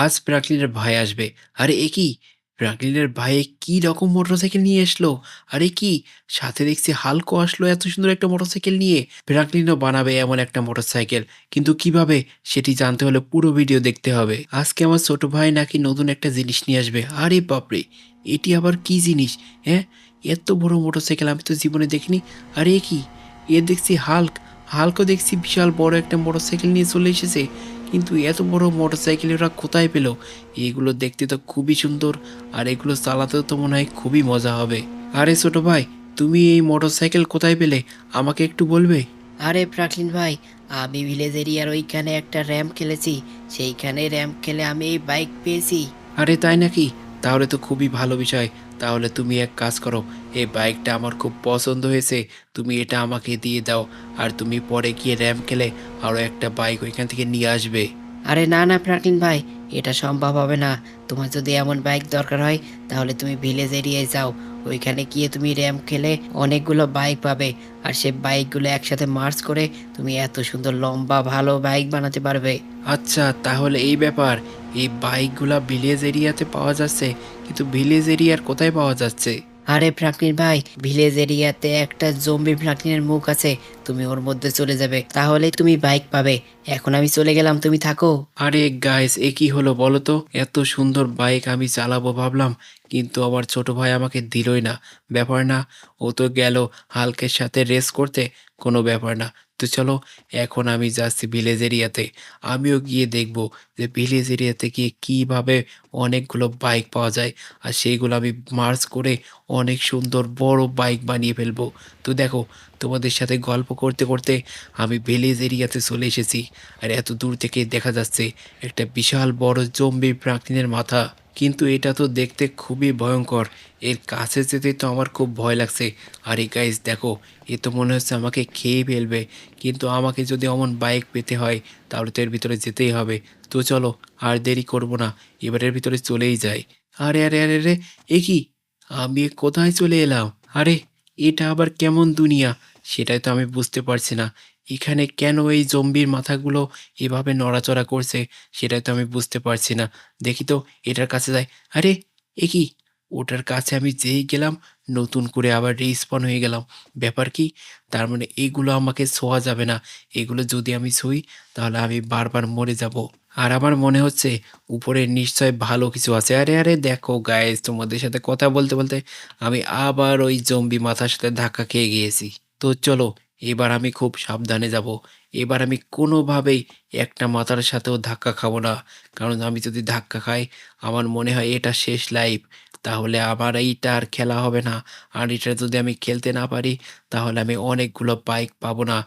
আজ ফ্রাঙ্কলিনের ভাই আসবে। আরে এ কি? ফ্রাঙ্কলিনের ভাই কি রকম মোটরসাইকেল নিয়ে আসলো? আরে কি? সাথে দেখছি হাল্কও আসলো এত সুন্দর একটা মোটরসাইকেল নিয়ে। ফ্রাঙ্কলিনও বানাবে এমন একটা মোটরসাইকেল। কিন্তু কিভাবে? সেটি জানতে হলে পুরো ভিডিও দেখতে হবে। আজকে আমার ছোট ভাই নাকি নতুন একটা জিনিস নিয়ে আসবে। আরে বাপরে! এটি আবার কি জিনিস? হ্যাঁ? এত বড় মোটরসাইকেল আমি তো জীবনে দেখিনি। আরে এ কি? এ দেখছি হাল্ক। হাল্কও দেখছি বিশাল বড় একটা মোটরসাইকেল নিয়ে চলে এসেছে। কিন্তু এত বড় মোটরসাইকেল ওরা কোথায় পেল? এগুলো দেখতে তো খুবই সুন্দর, আর এগুলো চালাতেও তো মনে হয় খুবই মজা হবে। আরে ছোট ভাই, তুমি এই মোটরসাইকেল কোথায় পেলে? আমাকে একটু বলবে? আরে প্রাকলিন ভাই, আমি ভিলেজ এরিয়ার ওইখানে একটা র্যাম্প খেলেছি। সেইখানে র্যাম্প খেলে আমি এই বাইক পেয়েছি। আরে তাই নাকি? তাহলে তো খুবই ভালো বিষয়। তাহলে তুমি এক কাজ করো, এই বাইকটা আমার খুব পছন্দ হয়েছে। তুমি এটা আমাকে দিয়ে দাও, আর তুমি পরে গিয়ে র্যাম খেলে আরও একটা বাইক ওইখান থেকে নিয়ে আসবে। আরে না না প্রাকলিন ভাই, এটা সম্ভব হবে না। তোমার যদি এমন বাইক দরকার হয় তাহলে তুমি ভিলেজ এরিয়ায় যাও। ওইখানে গিয়ে তুমি র্যাম্প খেলে অনেকগুলো বাইক পাবে। আর সে বাইকগুলো একসাথে মার্চ করে তুমি এত সুন্দর লম্বা ভালো বাইক বানাতে পারবে। আচ্ছা, তাহলে এই ব্যাপার। এই বাইকগুলা ভিলেজ এরিয়াতে পাওয়া যাচ্ছে, কিন্তু ভিলেজ এরিয়ার কোথায় পাওয়া যাচ্ছে? আরে ফ্রাঙ্কলিন ভাই, ভিলেজ এরিয়াতে একটা জম্বি ফ্রাঙ্কলিনের মুখ আছে। তুমি ওর মধ্যে চলে যাবে, তাহলেই তুমি বাইক পাবে। এখন আমি চলে গেলাম, তুমি থাকো। আরে গাইস, এ কি হলো বলো তো? এত সুন্দর বাইক আমি চালাবো ভাবলাম, কিন্তু আমার ছোট ভাই আমাকে দিলই না। ব্যাপার না, ও তো গেল হালকের সাথে রেস করতে। কোনো ব্যাপার না। তো চলো, এখন আমি যাচ্ছি ভিলেজ এরিয়াতে। আমিও গিয়ে দেখব যে ভিলেজ এরিয়াতে গিয়ে কিভাবে অনেকগুলো বাইক পাওয়া যায়, আর সেইগুলো আমি মার্চ করে অনেক সুন্দর বড় বাইক বানিয়ে ফেলবো। তো দেখো, তোমাদের সাথে গল্প করতে করতে আমি ভিলেজ এরিয়াতে চলে এসেছি। আর এত দূর থেকে দেখা যাচ্ছে একটা বিশাল বড় জম্বি প্রাণীর মাথা। কিন্তু এটা তো দেখতে খুবই ভয়ঙ্কর। এর কাছে যেতে তো আমার খুব ভয় লাগছে। আরে গাইস দেখো, এ তো মনে হচ্ছে আমাকে খেয়ে ফেলবে। কিন্তু আমাকে যদি অমন বাইক পেতে হয়, তাহলে তো এর ভিতরে যেতেই হবে। তো চলো, আর দেরি করব না, এবারের ভিতরে চলেই যাই। আরে আরে আরে রে, এ কি? আমি এ কোথায় চলে এলাম? আরে, এটা আবার কেমন দুনিয়া? সেটাই তো আমি বুঝতে পারছি না। এখানে কেন এই জম্বির মাথাগুলো এভাবে নড়াচড়া করছে, সেটাই তো আমি বুঝতে পারছি না। দেখি তো, এটার কাছে যাই। আরে এ কি? ওটার কাছে আমি যেই গেলাম, নতুন করে আবার রিস্পন হয়ে গেলাম। ব্যাপার কি? তার মানে এগুলো আমাকে ছোঁয়া যাবে না। এগুলো যদি আমি ছুঁই, তাহলে আমি বারবার মরে যাব। আর আমার মনে হচ্ছে উপরে নিশ্চয় ভালো কিছু আছে। আরে আরে দেখো গাইস, তোমাদের সাথে কথা বলতে বলতে আমি আবার ওই জম্বি মাথার সাথে ধাক্কা খেয়ে গিয়েছি। তো চলো, এবার আমি খুব সাবধানে যাব। এবার আমি কোনোভাবেই একটা মাথার সাথেও ধাক্কা খাবো না। কারণ আমি যদি ধাক্কা খাই, আমার মনে হয় এটা শেষ লাইফ। তাহলে আমার এইটা আর খেলা হবে না। আর এটা যদি আমি খেলতে না পারি, তাহলে আমি অনেকগুলো বাইক পাবো না।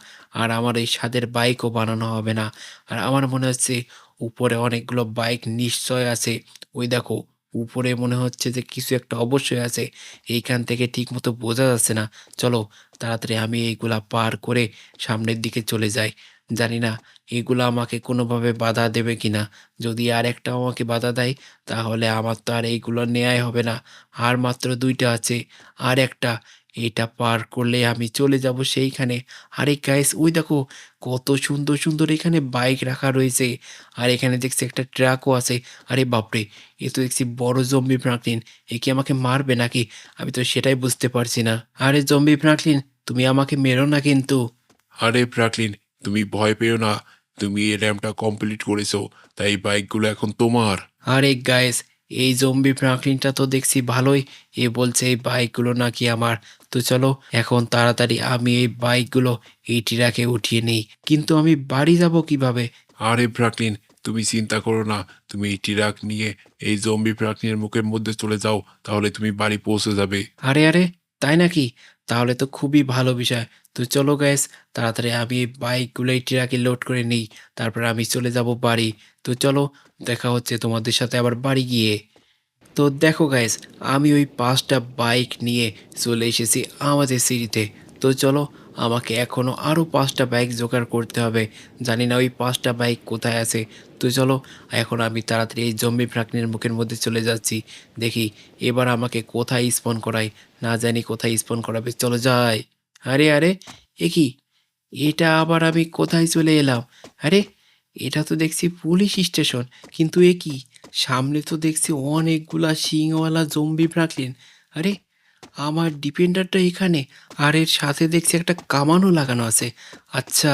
আর আমার এই স্বাদের বাইকও বানানো হবে না। আর আমার মনে হচ্ছে উপরে অনেকগুলো বাইক নিশ্চয় আছে। ওই দেখো, উপরে মনে হচ্ছে যে কিছু একটা অবশ্যই আছে। এইখান থেকে ঠিকমতো বোঝা যাচ্ছে না। চলো, তাড়াতাড়ি আমি এইগুলা পার করে সামনের দিকে চলে যাই। জানি না এগুলা আমাকে কোনোভাবে বাধা দেবে কিনা। যদি আর একটাও আমাকে বাধা দেয়, তাহলে আমার তো আর এইগুলো নেয়াই হবে না। আর মাত্র ২ টা আছে। আর একটা, এটা পার করলে আমি চলে যাব সেইখানে। আরে গাইস, ওই দেখো কত সুন্দর, সুন্দর এখানে বাইক রাখা রয়েছে। আর এখানে দেখছি একটা ট্রাকও আছে। আরে বাপরে! এ তো দেখছি বড় জম্বি ফ্রাঙ্কলিন। এ কি আমাকে মারবে নাকি? আমি তো সেটাই বুঝতে পারছি না। আরে জম্বি ফ্রাঙ্কলিন, তুমি আমাকে মেরো না কিন্তু। আরে ফ্র্যাঙ্কলিন, তুমি ভয় পেও না। তুমি এই র্যাম্পটা কমপ্লিট করেছো, তাই বাইকগুলো এখন তোমার। আরে গাইস, এই জম্বি ফ্রাঙ্কলিনটা তো দেখছি ভালোই। এ বলছে এই বাইকগুলো নাকি আমার। তো চলো, এখন তাড়াতাড়ি আমি এই বাইকগুলো এই ট্রাকে উঠিয়ে নেই। কিন্তু আমি বাড়ি যাব কিভাবে? আরে ফ্র্যাঙ্কলিন, তুমি চিন্তা করো না। তুমি এই ট্রাক নিয়ে এই জম্বি ফ্র্যাঙ্কলিনের মুখের মধ্যে চলে যাও, তাহলে তুমি বাড়ি পৌঁছে যাবে। আরে আরে, তাই নাকি? তাহলে তো খুবই ভালো বিষয়। তো চলো গাইস, তাড়াতাড়ি আমি এই বাইকগুলো এই ট্রাকে লোড করে নিই। তারপর আমি চলে যাব বাড়ি। তো চলো, দেখা হচ্ছে তোমাদের সাথে আবার বাড়ি গিয়ে। তো দেখো গাইস, আমি ওই ৫টা বাইক নিয়ে চলে এসেছি আমাদের সিটিতে। তো চলো, আমাকে এখনও আরও ৫টা বাইক জোগাড় করতে হবে। জানি না ওই ৫টা বাইক কোথায় আছে। তো চলো, এখন আমি তাড়াতাড়ি এই জম্বি ফ্রাকনির মুখের মধ্যে চলে যাচ্ছি। দেখি এবার আমাকে কোথায় স্পন করায়। না জানি কোথায় স্পন করাবে। চলো যাই। আরে আরে, এ কি? এটা আবার আমি কোথায় চলে এলাম? আরে, এটা তো দেখছি পুলিশ স্টেশন। কিন্তু এ কি? সামনে তো দেখছি অনেকগুলা শিংওয়ালা জম্বি ফ্রাঙ্কলিন। আরে, আমার ডিফেন্ডারটা এখানে, আর এর সাথে দেখছি একটা কামানও লাগানো আছে। আচ্ছা,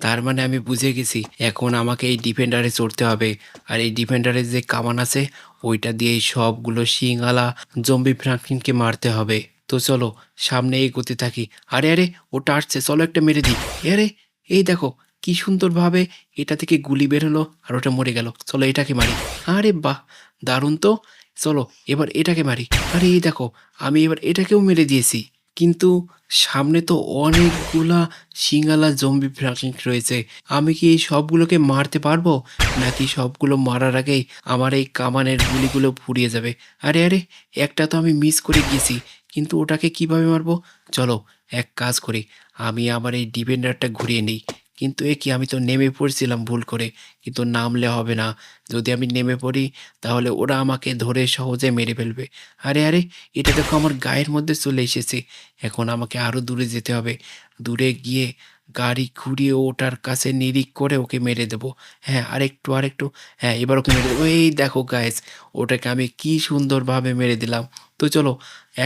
তার মানে আমি বুঝে গেছি, এখন আমাকে এই ডিফেন্ডারে চড়তে হবে। আর এই ডিফেন্ডারে যে কামান আছে ওইটা দিয়ে এই সবগুলো শিংওয়ালা জম্বি ফ্রাঙ্কলিনকে মারতে হবে। তো চলো সামনে এগোতে থাকি। আরে আরে, ওটা আসছে, চলো একটা মেরে দিই। আরে, এই দেখো কি সুন্দরভাবে এটা থেকে গুলি বের হলো আর ওটা মরে গেল। চলো এটাকে মারি। আরে বাহ, দারুণ তো। চলো এবার এটাকে মারি। আরে এই দেখো, আমি এবার এটাকেও মেরে দিয়েছি। কিন্তু সামনে তো অনেকগুলা শিঙালা জম্বি ফ্রাকলিন রয়েছে। আমি কি এই সবগুলোকে মারতে পারবো, নাকি সবগুলো মারার আগেই আমার এই কামানের গুলিগুলো ফুরিয়ে যাবে? আরে আরে, একটা তো আমি মিস করে গিয়েছি, কিন্তু ওটাকে কিভাবে মারবো? চলো এক কাজ করি, আমি আমার এই ডিফেন্ডারটা ঘুরিয়ে নিই। কিন্তু এ কি, আমি তো নেমে পড়ছিলাম ভুল করে। কিন্তু নামলে হবে না, যদি আমি নেমে পড়ি তাহলে ওরা আমাকে ধরে সহজে মেরে ফেলবে। আরে আরে, এটা দেখো আমার গায়ের মধ্যে চলে এসেছে। এখন আমাকে আরো দূরে যেতে হবে। দূরে গিয়ে গাড়ি ঘুরিয়ে ওটার কাছে নিরিখ করে ওকে মেরে দেবো। হ্যাঁ, আরেকটু আরেকটু। হ্যাঁ, এবার ওকে মেরে দেবো। এই দেখো গাইস, ওটাকে আমি কি সুন্দরভাবে মেরে দিলাম। তো চলো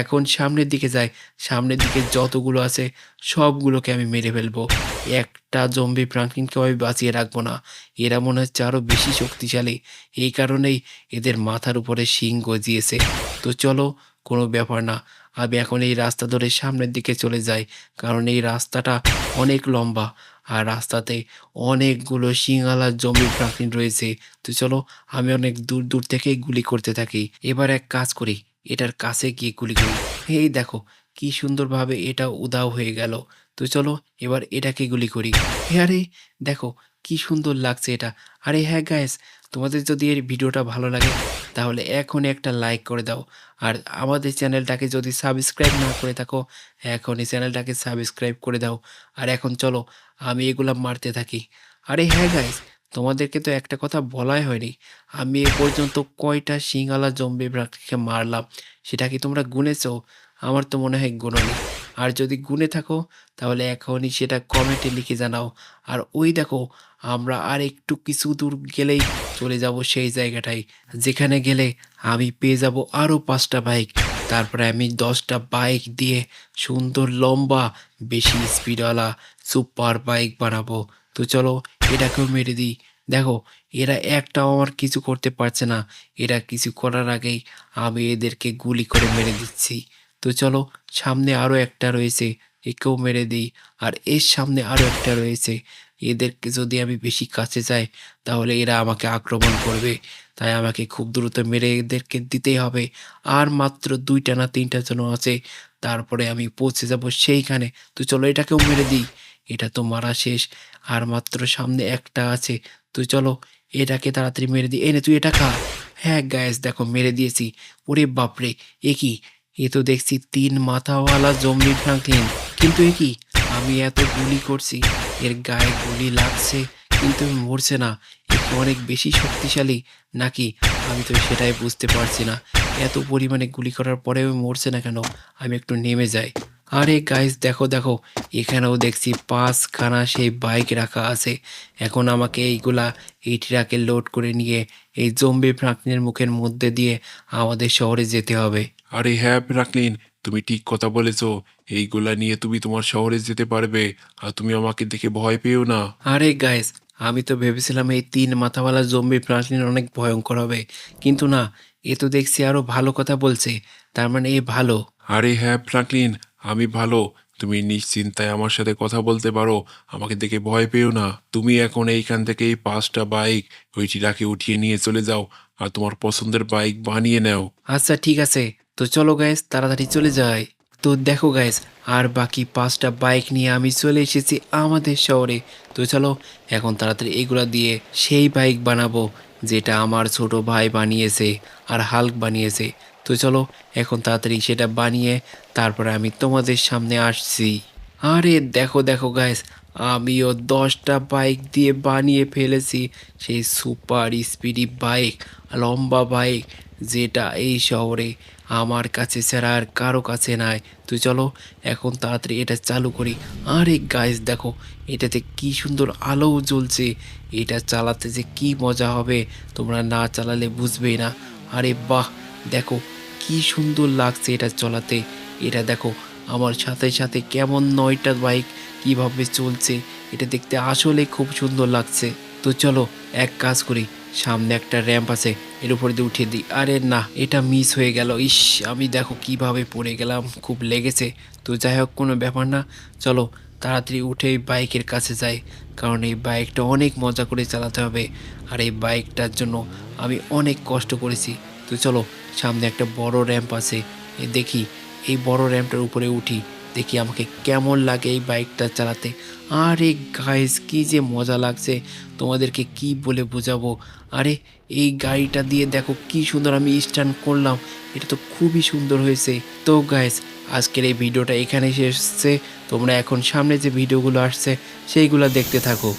এখন সামনের দিকে যাই। সামনের দিকে যতগুলো আছে সবগুলোকে আমি মেরে ফেলবো। একটা জম্বি ফ্রাঙ্কলিনকেও আমি বাঁচিয়ে রাখবো না। এরা মনে হচ্ছে আরো বেশি শক্তিশালী, এই কারণেই এদের মাথার উপরে শিং গজিয়েছে। তো চলো, কোনো ব্যাপার না, আমি এখন এই রাস্তা ধরে সামনের দিকে চলে যাই, কারণ এই রাস্তাটা অনেক লম্বা আর রাস্তাতে অনেকগুলো শিংওয়ালা জম্বি ফ্রাঙ্কলিন রয়েছে। তো চলো, আমি অনেক দূর দূর থেকেই গুলি করতে থাকি। এবার এক কাজ করি, এটার কাছে গিয়ে গুলি করি। এই দেখো কি সুন্দরভাবে এটা উধাও হয়ে গেল। তো চলো এবার এটাকে গুলি করি। আরে দেখো কি সুন্দর লাগছে এটা। আরে হ্যাঁ গাইস, তোমাদের যদি এই ভিডিওটা ভালো লাগে তাহলে এখনই একটা লাইক করে দাও। আর আমাদের চ্যানেলটাকে যদি সাবস্ক্রাইব না করে থাকো, এখনই চ্যানেলটাকে সাবস্ক্রাইব করে দাও। আর এখন চলো আমি এগুলা মারতে থাকি। আরে হ্যাঁ গাইস, তোমাদেরকে তো একটা কথা বলাই হয়নি, আমি এ পর্যন্ত কয়টা শিংওয়ালা জম্বি ব্রাককে মারলাম সেটা কি তোমরা গুনেছো? আমার তো মনে হয় গুনোনি। আর যদি গুনে থাকো তাহলে এখনই সেটা কমেন্টে লিখে জানাও। আর ওই দেখো, আমরা আর একটু কিছু দূর গেলেই চলে যাব সেই জায়গাটায়, যেখানে গেলে আমি পেয়ে যাব আরও 5টা বাইক। তারপরে আমি 10টা বাইক দিয়ে সুন্দর লম্বা বেশি স্পিডওয়ালা সুপার বাইক বানাবো। তো চলো এটাকেও মেরে দিই। দেখো, এরা একটাও আমার কিছু করতে পারছে না। এরা কিছু করার আগেই আমি এদেরকে গুলি করে মেরে দিচ্ছি। তো চলো, সামনে আরও একটা রয়েছে, একেও মেরে দিই। আর এর সামনে আরও একটা রয়েছে, এদেরকে যদি আমি বেশি কাছে যাই তাহলে এরা আমাকে আক্রমণ করবে। তাই আমাকে খুব দ্রুত মেরে এদেরকে দিতেই হবে। আর মাত্র 2টা না 3টা জন আছে, তারপরে আমি পৌঁছে যাব সেইখানে। তো চলো এটাকেও মেরে দিই। এটা তো মারা শেষ, আর মাত্র সামনে একটা আছে। তো চলো এটাকে তাড়াতাড়ি মেরে দিই। এনে তুই এটা খা। হ্যাঁ গাইস, দেখো মেরে দিয়েছি। ওরে বাপরে, এ কি, এ তো দেখছি 3 মাথাওয়ালা জম্বি ফ্রাঙ্কলিন। কিন্তু এ কি, আমি এত গুলি করছি, এর গায়ে গুলি লাগছে কিন্তু মরছে না। এ কি অনেক বেশি শক্তিশালী নাকি? আমি তো সেটাই বুঝতে পারছি না। এত পরিমাণে গুলি করার পরেও মরছে না কেন? আমি একটু নেমে যাই। আরে গাইস, দেখো দেখো, এখানেও দেখছি 5খানা সেই বাইক রাখা আছে। এখন আমাকে এইগুলা এই ট্রাকে লোড করে নিয়ে এই জম্বি ফ্রাঙ্কলিনের মুখের মধ্যে দিয়ে আমাদের শহরে যেতে হবে। আরে হ্যাঁ ফ্রাঙ্কলিন, তুমি ঠিক কথা বলেছো। এইগুলা নিয়ে তুমি তোমার শহরে যেতে পারবে। আর তুমি আমাকে দেখে ভয় পেও না। আরে গাইস, আমি তো ভেবেছিলাম এই 3 মাথাওয়ালা জম্বি ফ্রাঙ্কলিন অনেক ভয়ঙ্কর হবে, কিন্তু না, এ তো দেখছি আরো ভালো কথা বলছে। তার মানে এ ভালো। আরে হ্যাঁ ফ্রাঙ্কলিন, আমি ভালো। তুমি নিশ্চিন্তায় আমার সাথে কথা বলতে পারো। আমাকে দেখে ভয় পেও না। তুমি এখন এইখান থেকে এই 5টা বাইক ওই টিরাকে উঠিয়ে নিয়ে চলে যাও আর তোমার পছন্দের বাইক বানিয়ে নাও। আচ্ছা ঠিক আছে, তো চলো গাইস তাড়াতাড়ি চলে যাই। তো দেখো গাইস, আর বাকি 5টা বাইক নিয়ে আমি চলে এসেছি আমাদের শহরে। তো চলো এখন তাড়াতাড়ি এগুলা দিয়ে সেই বাইক বানাবো যেটা আমার ছোট ভাই বানিয়েছে আর হাল্ক বানিয়েছে। তো চলো এখন তাড়াতাড়ি সেটা বানিয়ে তারপরে আমি তোমাদের সামনে আসছি। আরে দেখো দেখো গাইস, আমিও 10টা বাইক দিয়ে বানিয়ে ফেলেছি সেই সুপার স্পিডি বাইক, লম্বা বাইক, যেটা এই শহরে আমার কাছে ছাড়া আর কারো কাছে নাই। তুই চলো এখন তাড়াতাড়ি এটা চালু করি। আরে গাইস দেখো, এটাতে কি সুন্দর আলোও জ্বলছে। এটা চালাতে যে কি মজা হবে, তোমরা না চালালে বুঝবেই না। আরে বাহ, দেখো কি সুন্দর লাগছে এটা চলাতে। এটা দেখো আমার সাথে সাথে কেমন 9টা বাইক কিভাবে চলছে, এটা দেখতে আসলে খুব সুন্দর লাগছে। তো চলো এক কাজ করি, সামনে একটা র্যাম্প আছে, এর উপরে দিয়ে উঠিয়ে দিই। আরে না, এটা মিস হয়ে গেল। ইস, আমি দেখো কিভাবে পড়ে গেলাম, খুব লেগেছে। তো যাই হোক, কোনো ব্যাপার না। চলো তাড়াতাড়ি উঠে এই বাইকের কাছে যাই, কারণ এই বাইকটা অনেক মজা করে চালাতে হবে। আর এই বাইকটার জন্য আমি অনেক কষ্ট করেছি। তো চলো, সামনে একটা বড় র্যাম্প আছে, দেখি এই বড় র্যাম্পটার উপরে উঠি, দেখি আমাকে কেমন লাগে এই বাইকটা চালাতে। আরে গাইস, কি যে মজা লাগছে, তোমাদেরকে কি বলে বোঝাবো। আরে এই গাড়িটা দিয়ে দেখো কি সুন্দর আমি স্টান্ট করলাম, এটা তো খুবই সুন্দর হয়েছে। তো গাইস, আজকের এই ভিডিওটা এখানে শেষ হচ্ছে। তোমরা এখন সামনে যে ভিডিওগুলো আসছে সেইগুলো দেখতে থাকো।